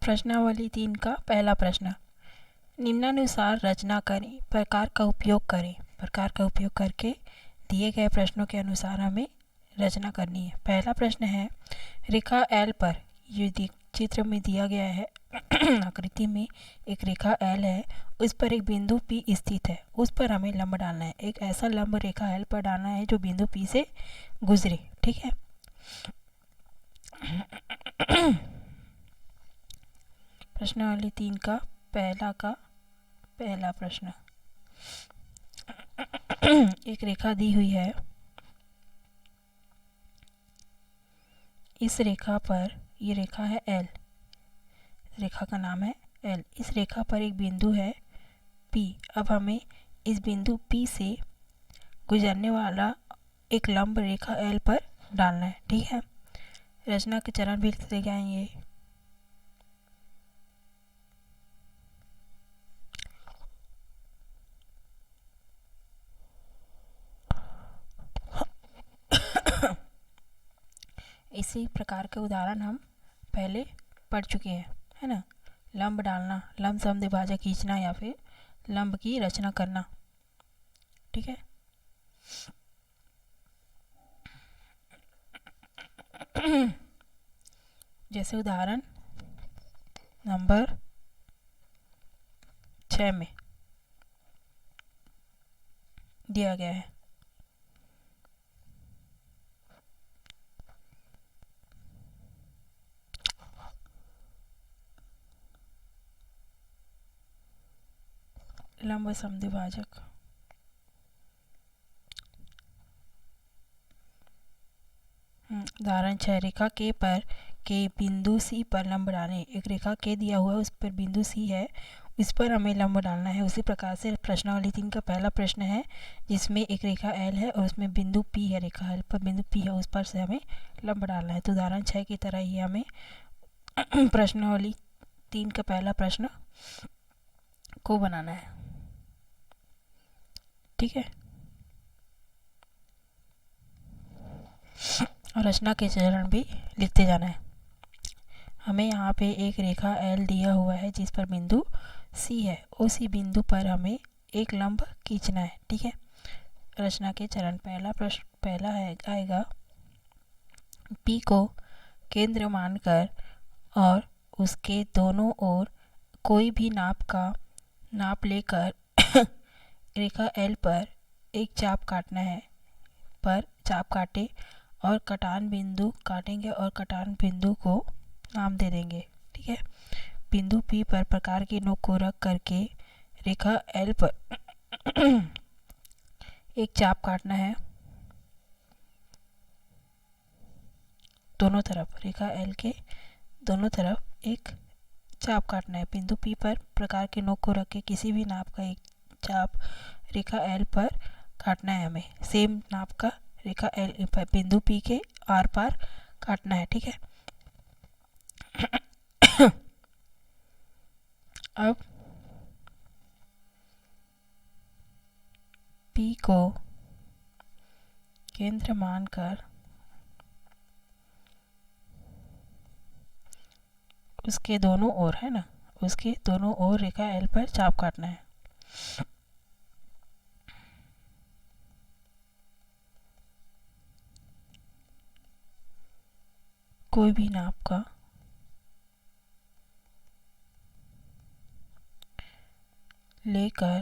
प्रश्नावली 3 का पहला प्रश्न, निम्नानुसार रचना करें, प्रकार का उपयोग करें। प्रकार का उपयोग करके दिए गए प्रश्नों के अनुसार हमें रचना करनी है। पहला प्रश्न है, रेखा एल पर, ये चित्र में दिया गया है आकृति में एक रेखा एल है, उस पर एक बिंदु पी स्थित है, उस पर हमें लंब डालना है। एक ऐसा लंब रेखा एल पर डालना है जो बिंदु पी से गुजरे। ठीक है। प्रश्नावली 3 का पहला प्रश्न, एक रेखा दी हुई है, इस रेखा पर, ये रेखा है एल, रेखा का नाम है एल, इस रेखा पर एक बिंदु है पी। अब हमें इस बिंदु पी से गुजरने वाला एक लंब रेखा एल पर डालना है। ठीक है। रचना के चरण भी लिखे जाएंगे। इसी प्रकार के उदाहरण हम पहले पढ़ चुके हैं, है ना। लंब डालना, लंब समद्विभाजक खींचना या फिर लंब की रचना करना। ठीक है। जैसे उदाहरण नंबर 6 में दिया गया है, लंब समद्विभाजक। उदाहरण 6, रेखा के पर के बिंदु सी पर लंब डालें। एक रेखा के दिया हुआ है, उस पर बिंदु सी है, इस पर हमें लंब डालना है। उसी प्रकार से प्रश्नावली 3 का पहला प्रश्न है, जिसमें एक रेखा एल है और उसमें बिंदु पी है, रेखा एल पर बिंदु पी है, उस पर से हमें लंब डालना है। तो उदाहरण 6 की तरह ही हमें प्रश्नावली 3 का पहला प्रश्न को बनाना है। ठीक है। और रचना के चरण भी लिखते जाना है। हमें यहाँ पे एक रेखा एल दिया हुआ है जिस पर बिंदु सी है, उसी बिंदु पर हमें एक लंब खींचना है। ठीक है। रचना के चरण, पहला प्रश्न पहला है आएगा, पी को केंद्र मानकर और उसके दोनों ओर कोई भी नाप लेकर रेखा एल पर एक चाप काटना है। पर चाप काटे और कटान बिंदु काटेंगे और कटान बिंदु को नाम दे देंगे। ठीक है। बिंदु पी पर प्रकार की नोक को रख करके रेखा एल पर एक चाप काटना है, दोनों तरफ, रेखा एल के दोनों तरफ एक चाप काटना है। बिंदु पी पर प्रकार की नोक को रख के किसी भी नाप का एक चाप रेखा एल पर काटना है। हमें सेम नाप का रेखा एल पर बिंदु पी के आर पार काटना है। ठीक है। अब पी को केंद्र मानकर उसके दोनों ओर, है ना, उसके दोनों ओर रेखा एल पर चाप काटना है। कोई भी नाप का लेकर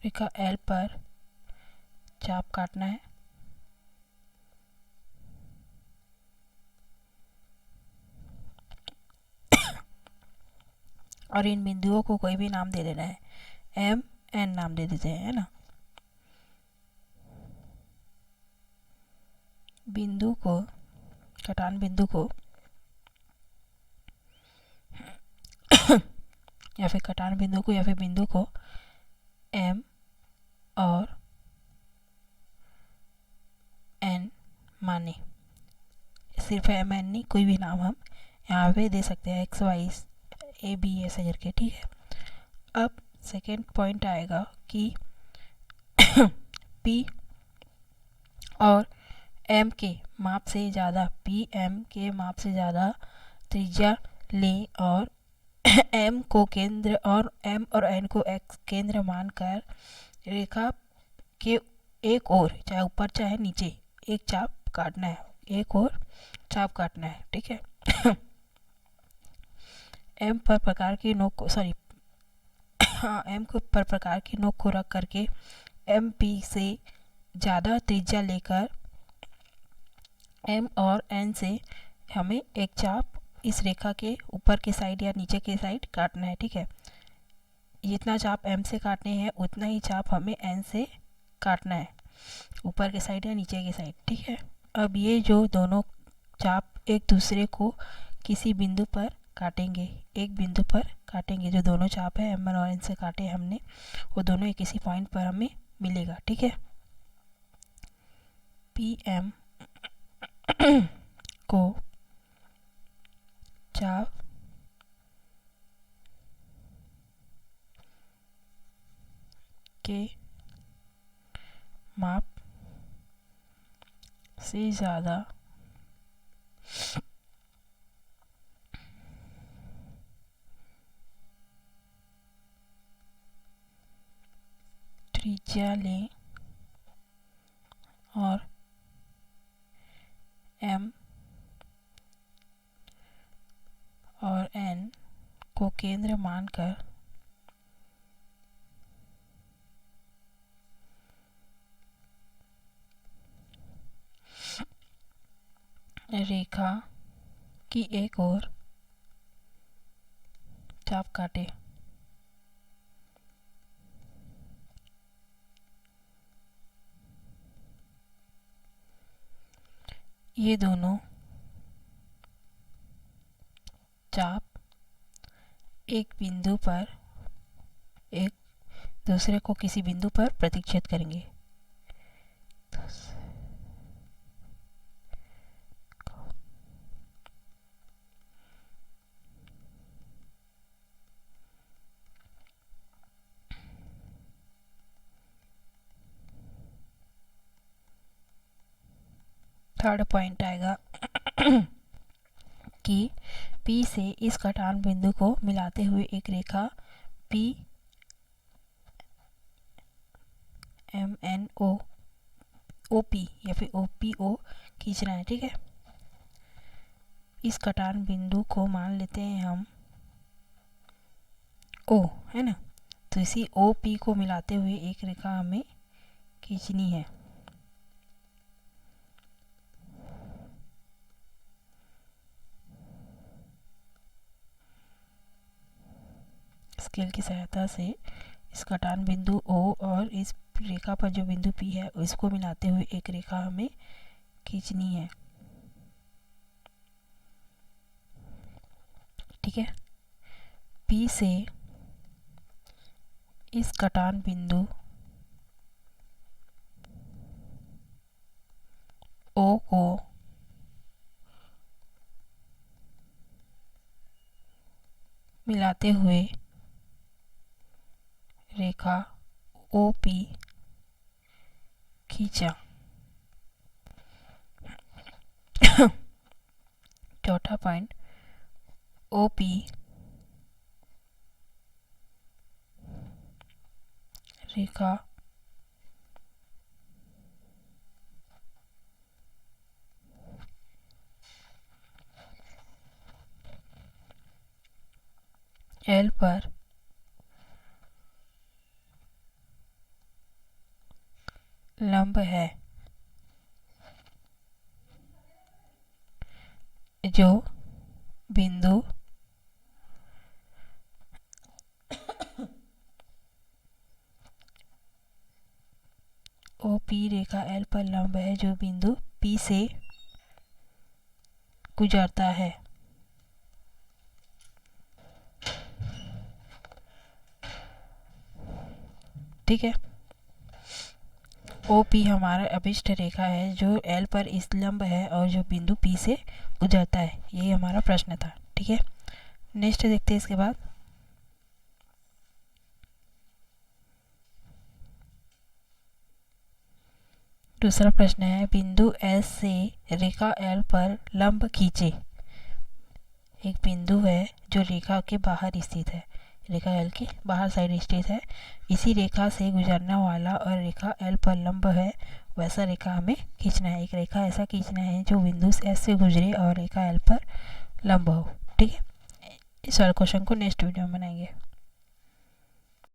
रेखा एल पर चाप काटना है। और इन बिंदुओं को कोई भी नाम दे देना है, एम एन नाम दे देते हैं, है ना। बिंदु को, कटान बिंदु को या फिर कटान बिंदु को या फिर बिंदु को एम और एन माने। सिर्फ एम एन नहीं, कोई भी नाम हम यहाँ पे दे सकते हैं, एक्स वाई ए बी ऐसे करके। ठीक है। अब सेकेंड पॉइंट आएगा कि पी और एम के माप से ज़्यादा, पी एम के माप से ज़्यादा त्रिज्या लें और एम को केंद्र और एम और एन को एक्स केंद्र मानकर रेखा के एक ओर, चाहे ऊपर चाहे नीचे, एक चाप काटना है, एक और चाप काटना है, ठीक है। एम पर प्रकार की नोक को एम को पर प्रकार की नोक को रख करके एम पी से ज़्यादा त्रिज्या लेकर एम और एन से हमें एक चाप इस रेखा के ऊपर के साइड या नीचे के साइड काटना है, ठीक है। जितना चाप एम से काटने हैं उतना ही चाप हमें एन से काटना है, ऊपर के साइड या नीचे के साइड, ठीक है। अब ये जो दोनों चाप एक दूसरे को किसी बिंदु पर काटेंगे, एक बिंदु पर काटेंगे, जो दोनों चाप है एम और एन से काटे हमने, वो दोनों एक किसी पॉइंट पर हमें मिलेगा, ठीक है। पी एम को चाप के माप से ज़्यादा त्रिज्या लें और एम और एन को केंद्र मानकर रेखा की एक ओर चाप काटे। ये दोनों चाप एक बिंदु पर एक दूसरे को किसी बिंदु पर प्रतिच्छेद करेंगे। थर्ड पॉइंट आएगा कि P से इस कटान बिंदु को मिलाते हुए एक रेखा P M N O OP या फिर OPO खींचना है, ठीक है। इस कटान बिंदु को मान लेते हैं हम O, है ना। तो इसी OP को मिलाते हुए एक रेखा हमें खींचनी है। स्केल की सहायता से इस कटान बिंदु O और इस रेखा पर जो बिंदु P है इसको मिलाते हुए एक रेखा हमें खींचनी है, ठीक है। P से इस कटान बिंदु O को मिलाते हुए रेखा OP खींचा। चौथा पॉइंट, OP रेखा L पर लंब है, जो बिंदु OP रेखा L पर लंब है, जो बिंदु P से गुजरता है, ठीक है। OP हमारा अभिष्ट रेखा है जो L पर इस लंब है और जो बिंदु P से गुजरता है। यही हमारा प्रश्न था, ठीक है। नेक्स्ट देखते हैं इसके बाद। दूसरा प्रश्न है, बिंदु S से रेखा L पर लंब खींचे। एक बिंदु है जो रेखा के बाहर स्थित है, रेखा एल के बाहर साइड स्थित है, इसी रेखा से गुजरने वाला और रेखा एल पर लंब है, वैसा रेखा हमें खींचना है। एक रेखा ऐसा खींचना है जो बिंदु एस से गुजरे और रेखा एल पर लंब हो। ठीक है, इस वाले क्वेश्चन को नेक्स्ट वीडियो में बनाएंगे।